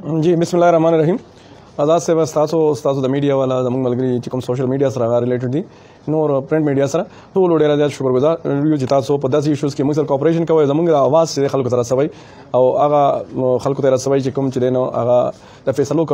जी बिस्मिल्लाहिर्रहमानिर्रहीम आज़ाद से बस तासो द मीडिया वाला ज़मूंग मलगरी चिकम सोशल मीडिया सरा रिलेटेड दी नोर प्रिंट मीडिया सरा टोल ډیر زیات شکرګزار یو چې تاسو په داسې ایشوز کې موږ سره کوپریشن کوئ زموږ د اواز سره خلکو سره سوي او هغه خلکو ته رسوي چې کوم چې دینو هغه د فیصلو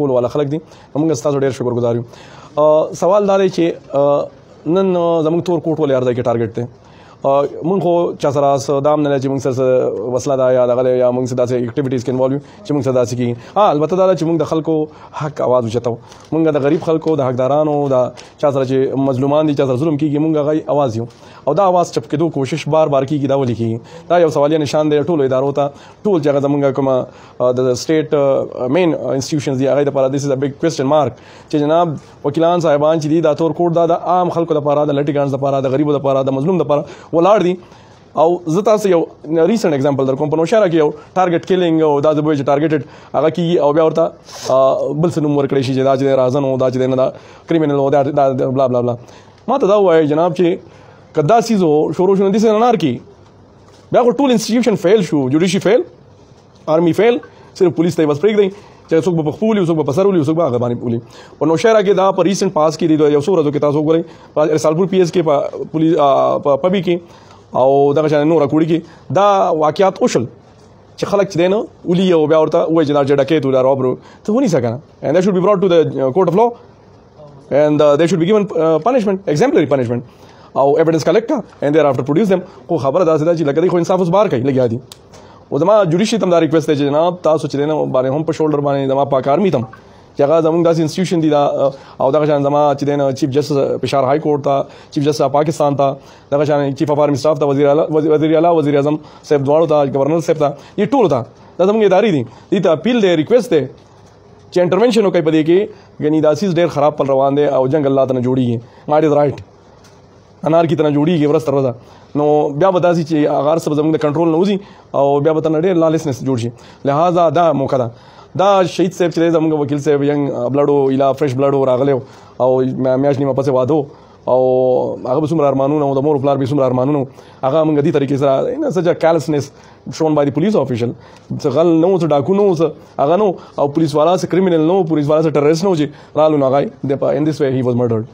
کول والا خلک دي موږ تاسو ډیر شکرګزار یو سوال دا دی چې نن زموږ تور کوټ ولې ارزه کې ټارګټ دی مونږ خو چا سره دام نه چې مونږ سره وسله دا یا دغه یا مونږ سره داسې اکټیویټیز کې انوالو چې مونږ سره داسې کیږي البته دا چې مونږ د خلکو حق आवाज وچتاو مونږ د غریب خلکو د حقدارانو د چا سره چې مظلومان دي چا سره ظلم کیږي مونږ غي आवाज یو او دا आवाज چپ کېدو کوشش بار کیږي دا ولي کیږي دا یو سوالیه نشان دی ټولو ادارو ته ټول چې زمونږ کومه د سټیټ مین انسټیټیوشنز دی هغه لپاره دیس از ا بیگ کوېسچن مارک چې جناب وکیلان صاحبان چې دي دا تور کوټ دا د عام خلکو لپاره د لټیګانز لپاره د غریبو لپاره د مظلوم لپاره ولاړ دي او زه تاسو یو ریسنت اگزامپل در کوم په نوشهره کې یو ټارګټ کیلینګ او دا د بوی چې ټارګټډ هغه کیږي او بیا ورته بل څه نوم ورکړی شي چې دا چې رازن او دا چې نه دا کریمینل او دا بلا بلا بلا ما ته دا وایي جناب چې کدا سیزو شروع شونه دي سره نار کی بیا ټول انسټیټیوشن فیل شو جوډیشي فیل آرمی فیل صرف پولیس ته بس پرېږدي چې څوک په خپل څوک په سرولي څوک هغه باندې پولی په نوشهره کې دا په ریسنت پاس کې دی یو څو ورځو کې تاسو ګورئ رسالپور پی ایس کې په پولیس په پبی کې او دغه شان نور کوړي کې دا واقعیات وشل چې خلک چې دینه ولي او بیا ورته وایي چې دا جډکې تو دا روبرو ته ونی سکنه and they should be brought to the court of law and they should be given punishment exemplary punishment او evidence collect and thereafter produce them خو خبره دا چې لکه دی خو انصاف اوس بار کوي لګیا دي او زما جوډیشي تم دا ریکوست دی چې جناب تاسو چې دینه باندې هم په شولډر باندې زما پاک آرمی تم چې هغه زموږ داسې انسټیټیوشن دي دا او دغه شان زما چې دینه چیف جسټس پېښور های کورټ ته چیف جسټس پاکستان ته دغه شان چیف اف آرمی سټاف ته وزیر اعلی وزیر اعظم صاحب دواړو ته گورنر صاحب ته یہ ټول ته دا زموږ ادارې دي دې ته اپیل دی ریکوست دی چې انټرونشن وکړي په دې کې غنی داسې ډېر خراب پل روان دی او جنگ الله ته نه جوړیږي ماډ از رائټ انار کی ته نه جوړیږي ورځ تر ورځ نو بیا به داسې چې هغه سره زموږ د کنټرول نه وځي او بیا به ته ډېر لالسنس جوړ شي لہذا دا موقع ده دا شهید صاحب چې زموږ وکیل صاحب ینګ بلډو اله فرش بلډو راغلی او میاشت نیمه پسې واده او هغه به څومره ارمانونه او د مور پلار به څومره ارمانونه هغه موږ دې طریقې سره ان سچ ا کیرلسنس shown by the police official څه غل نو څه ډاکو نو څه هغه نو او پولیس والا څه کریمینل نو پولیس والا څه ټیرریسټ نو چې رالو نه غای in this way he was murdered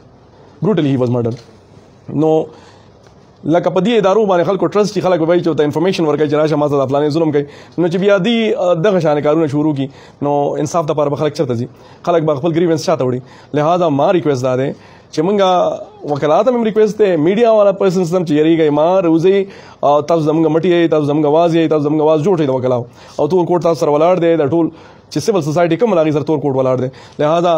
brutally he was murdered نو لکه په دې ادارو باندې خلکو ټرست چې خلک وایي چې ته انفارمیشن ورکړي چې راشه ما سره فلانې ظلم کوي نو چې بیا دې دغه شان کارونه شروع کی نو انصاف د لپاره خلک چرته ځي خلک به خپل گریوینس چاته وړي لہذا ما ریکوست ده چې مونږه وکالات هم ریکوست ده میډیا والا پرسنز هم چې یریږي ما روزي تاسو زموږ مټي تاسو زموږ आवाज یې تاسو زموږ आवाज جوړ کړئ د وکلاو او ټول کوټ تاسو سره ولاړ دی د ټول چې سیول سوسایټي کوم لاغي سره تور کوټ ولاړ دی لہذا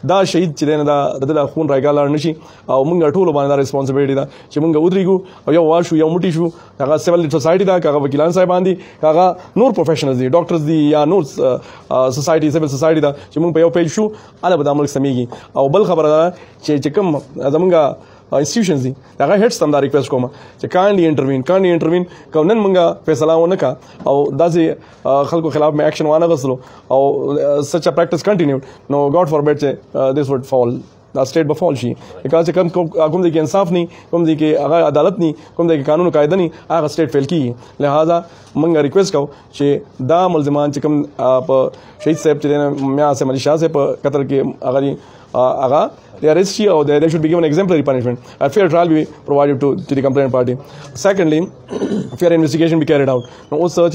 دا شهید چې دینه دا د خون راګال نشي او مونږ ټول باندې دا ریسپانسیبিলিټي ده چې مونږ ودرېګو او یو واشو یو موټي شو هغه سیول سوسایټي دا هغه وکیلان صاحبان دي هغه نور پروفیشنلز دي ډاکټرز دي یا نور سوسایټي سیول سوسایټي دا چې مونږ په یو پیج شو اله به د عمل سميږي او بل خبره ده چې کوم زمونږ institutions دي هغه هیډز تم دا ریکوست کوم چې کاینډلی انټروین کو نن مونږه فیصله ونه کا او داسې خلکو خلاف مې اکشن وانه غوښتلو او such a practice continued no god forbid چې this would fall دا سټیټ به فال شي because کوم دي کې انصاف نه کوم دي کې هغه عدالت نه کوم دي کې قانون قاعده نه هغه سټیټ فیل کیږي لہذا مونږ ریکوست کوو چې دا ملزمان چې کوم په شهید صاحب چې میا سه ملي شاه صاحب په قطر کې هغه they are arrested or they should be given exemplary punishment. A fair trial be provided to the complainant party. Secondly, fair investigation be carried out. Now, also,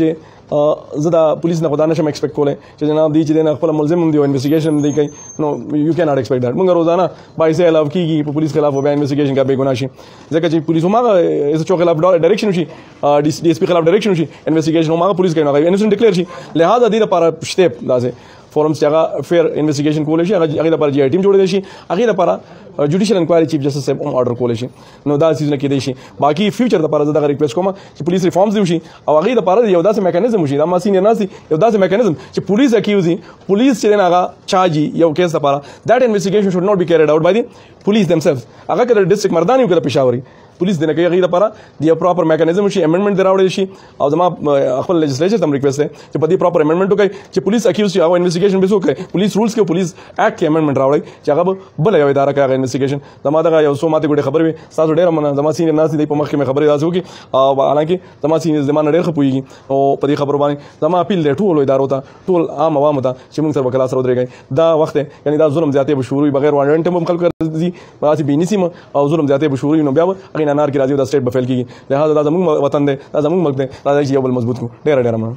زدا پولیس نه خدانه شم ایکسپیکټ کوله چې جناب دی چې نه خپل ملزم دی انویسټیګیشن دی کوي نو یو کین ناٹ ایکسپیکټ دیٹ موږ روزانه بایسه الاو کیږي په پولیس خلاف وبیا انویسټیګیشن کا به ګناه شي ځکه چې پولیس همغه اس چو خلاف ډایرکشن شي ډي اس پی خلاف ډایرکشن شي انویسټیګیشن همغه پولیس کوي نو انوسنت ډیکلیئر شي لہذا دې لپاره شته لازم فورمز چې هغه فیر انویسټیګیشن کول شي هغه لپاره جی آی ټیم جوړ دی شي هغه لپاره جوډیشل انکوایری چیف جسټس صاحب هم آرډر کول شي نو دا سیزن کې دی شي باقي فیوچر لپاره دا ریکوست کوم چې پولیس ریفارمز دی شي او هغه لپاره یو داسې میکانیزم شي دا ما سینیر ناسي یو داسې میکانیزم چې پولیس اکیوزي پولیس چې نه هغه چاجي یو کیس لپاره that investigation should not be carried out by the police themselves هغه کله ډیسټریکټ مردان یو کله پېښوري پولیس دنه کوي غیر لپاره دی پراپر میکانیزم شي امندمنت دراوړي شي او زما خپل لیجسلیچر تم ریکوست ده چې په دې پراپر امندمنت وکړي چې پولیس اکیوز شي او انویسټیګیشن به وکړي پولیس رولز کې پولیس اکټ کې امندمنت راوړي چې هغه بل یو اداره کوي انویسټیګیشن زما دغه یو څو ماته ګډه خبر وي تاسو ډیر مننه زما سینې ناس دي په مخ کې خبرې راځو کی او حالانکه زما سینې زما ډیر خپويږي او په دې خبرو باندې زما اپیل دی ټول ادارو ته ټول عام عوام ته چې موږ سره وکلا سره ودرېږي دا وخت یعنی دا ظلم زیاتې بشوري بغیر وارنټ هم خلک راځي پاتې بینیسیم او ظلم زیاتې بشوري نو بیا هغه نه نار کې راځي دا سټیټ بفیل کیږي لہذا دا زموږ وطن دی دا زموږ ملک دی دا چې یو بل مضبوط کو ډیر مننه